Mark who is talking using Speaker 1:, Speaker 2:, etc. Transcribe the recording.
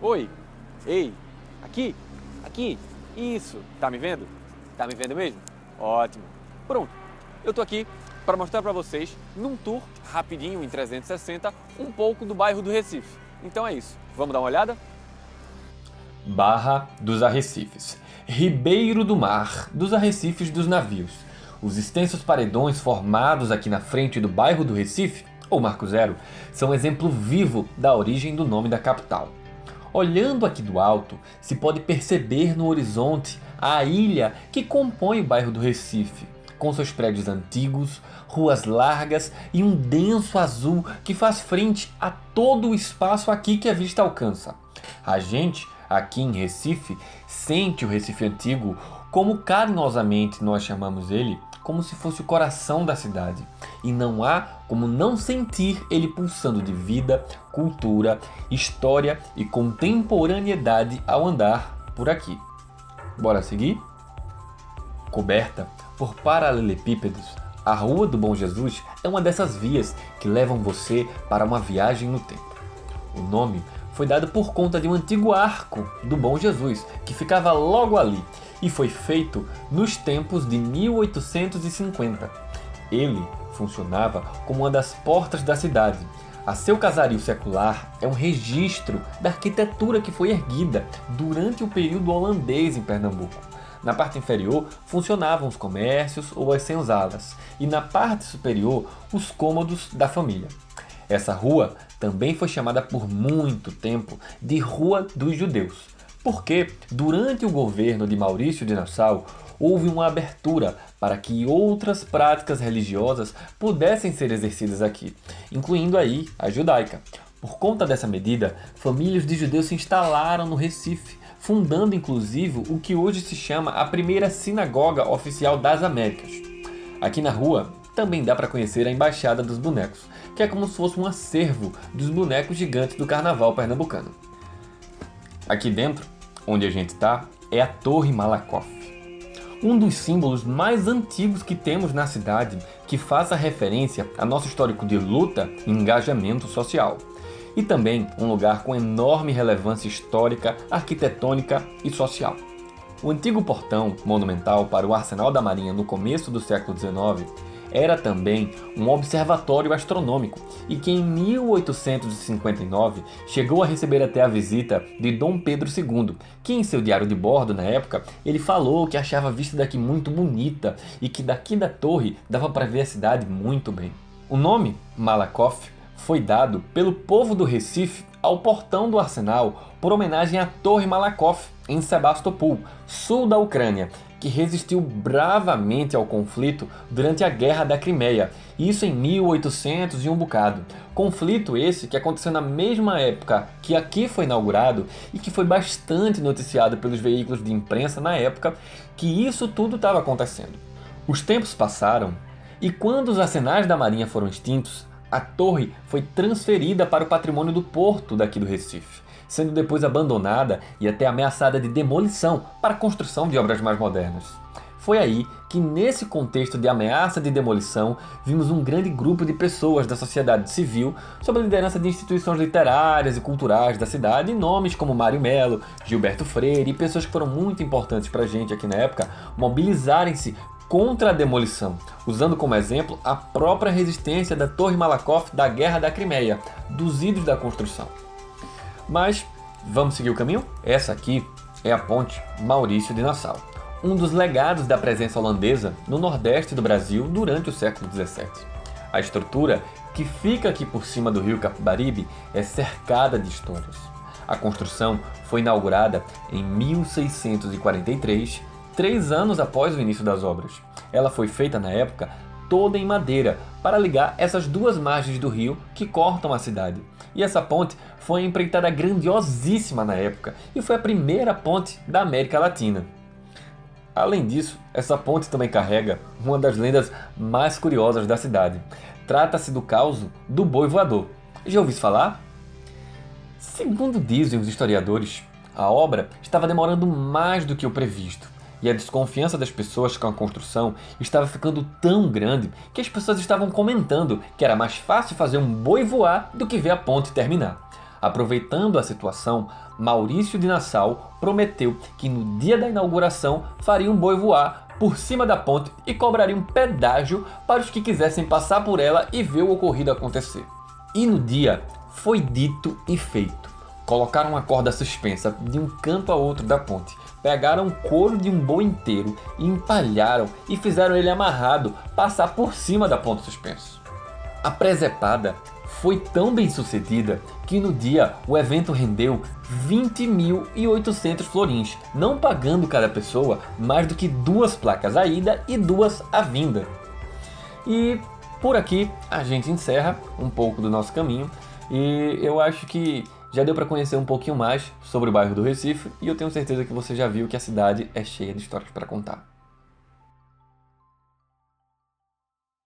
Speaker 1: Oi, ei, aqui, aqui, isso, tá me vendo? Tá me vendo mesmo? Ótimo. Pronto, eu tô aqui para mostrar para vocês, num tour rapidinho em 360, um pouco do bairro do Recife. Então é isso, vamos dar uma olhada?
Speaker 2: Barra dos Arrecifes, Ribeiro do Mar dos Arrecifes dos Navios. Os extensos paredões formados aqui na frente do bairro do Recife, ou Marco Zero, são exemplo vivo da origem do nome da capital. Olhando aqui do alto, se pode perceber no horizonte a ilha que compõe o bairro do Recife, com seus prédios antigos, ruas largas e um denso azul que faz frente a todo o espaço aqui que a vista alcança. A gente, aqui em Recife, sente o Recife antigo como carinhosamente nós chamamos ele, como se fosse o coração da cidade. E não há como não sentir ele pulsando de vida, cultura, história e contemporaneidade ao andar por aqui. Bora seguir? Coberta por paralelepípedos, a Rua do Bom Jesus é uma dessas vias que levam você para uma viagem no tempo. O nome foi dado por conta de um antigo arco do Bom Jesus, que ficava logo ali, e foi feito nos tempos de 1850. Ele funcionava como uma das portas da cidade. A seu casario secular é um registro da arquitetura que foi erguida durante o período holandês em Pernambuco. Na parte inferior funcionavam os comércios ou as senzalas, e na parte superior os cômodos da família. Essa rua também foi chamada por muito tempo de Rua dos Judeus, porque durante o governo de Maurício de Nassau houve uma abertura para que outras práticas religiosas pudessem ser exercidas aqui, incluindo aí a judaica. Por conta dessa medida, famílias de judeus se instalaram no Recife, fundando inclusive o que hoje se chama a primeira sinagoga oficial das Américas. Aqui na rua também dá para conhecer a Embaixada dos Bonecos, que é como se fosse um acervo dos bonecos gigantes do carnaval pernambucano. Aqui dentro, onde a gente está, é a Torre Malakoff, um dos símbolos mais antigos que temos na cidade, que faz a referência a nosso histórico de luta e engajamento social. E também um lugar com enorme relevância histórica, arquitetônica e social. O antigo portão monumental para o Arsenal da Marinha no começo do século XIX era também um observatório astronômico e que em 1859 chegou a receber até a visita de Dom Pedro II, que em seu diário de bordo na época ele falou que achava a vista daqui muito bonita e que daqui da torre dava para ver a cidade muito bem. O nome Malakoff foi dado pelo povo do Recife ao portão do arsenal por homenagem à Torre Malakoff em Sebastopol, sul da Ucrânia, que resistiu bravamente ao conflito durante a Guerra da Crimeia, isso em 1800 e um bocado. Conflito esse que aconteceu na mesma época que aqui foi inaugurado e que foi bastante noticiado pelos veículos de imprensa na época que isso tudo estava acontecendo. Os tempos passaram e quando os arsenais da Marinha foram extintos, a torre foi transferida para o patrimônio do porto daqui do Recife, sendo depois abandonada e até ameaçada de demolição para a construção de obras mais modernas. Foi aí que, nesse contexto de ameaça de demolição, vimos um grande grupo de pessoas da sociedade civil, sob a liderança de instituições literárias e culturais da cidade, e nomes como Mário Melo, Gilberto Freire e pessoas que foram muito importantes para a gente aqui na época, mobilizarem-se contra a demolição, usando como exemplo a própria resistência da Torre Malakoff da Guerra da Crimeia, dos idos da construção. Mas vamos seguir o caminho? Essa aqui é a Ponte Maurício de Nassau, um dos legados da presença holandesa no nordeste do Brasil durante o século XVII. A estrutura, que fica aqui por cima do rio Capibaribe, é cercada de histórias. A construção foi inaugurada em 1643, 3 anos após o início das obras. Ela foi feita na época toda em madeira para ligar essas duas margens do rio que cortam a cidade. E essa ponte foi uma empreitada grandiosíssima na época e foi a primeira ponte da América Latina. Além disso, essa ponte também carrega uma das lendas mais curiosas da cidade. Trata-se do caos do boi voador. Já ouviu falar? Segundo dizem os historiadores, a obra estava demorando mais do que o previsto. E a desconfiança das pessoas com a construção estava ficando tão grande que as pessoas estavam comentando que era mais fácil fazer um boi voar do que ver a ponte terminar. Aproveitando a situação, Maurício de Nassau prometeu que no dia da inauguração faria um boi voar por cima da ponte e cobraria um pedágio para os que quisessem passar por ela e ver o ocorrido acontecer. E no dia foi dito e feito. Colocaram uma corda suspensa de um canto a outro da ponte, pegaram o couro de um boi inteiro e empalharam e fizeram ele amarrado passar por cima da ponte suspenso. A presepada foi tão bem sucedida que no dia o evento rendeu 20.800 florins, não pagando cada pessoa mais do que 2 placas à ida e 2 à vinda. E por aqui a gente encerra um pouco do nosso caminho e eu acho que já deu para conhecer um pouquinho mais sobre o bairro do Recife e eu tenho certeza que você já viu que a cidade é cheia de histórias para contar.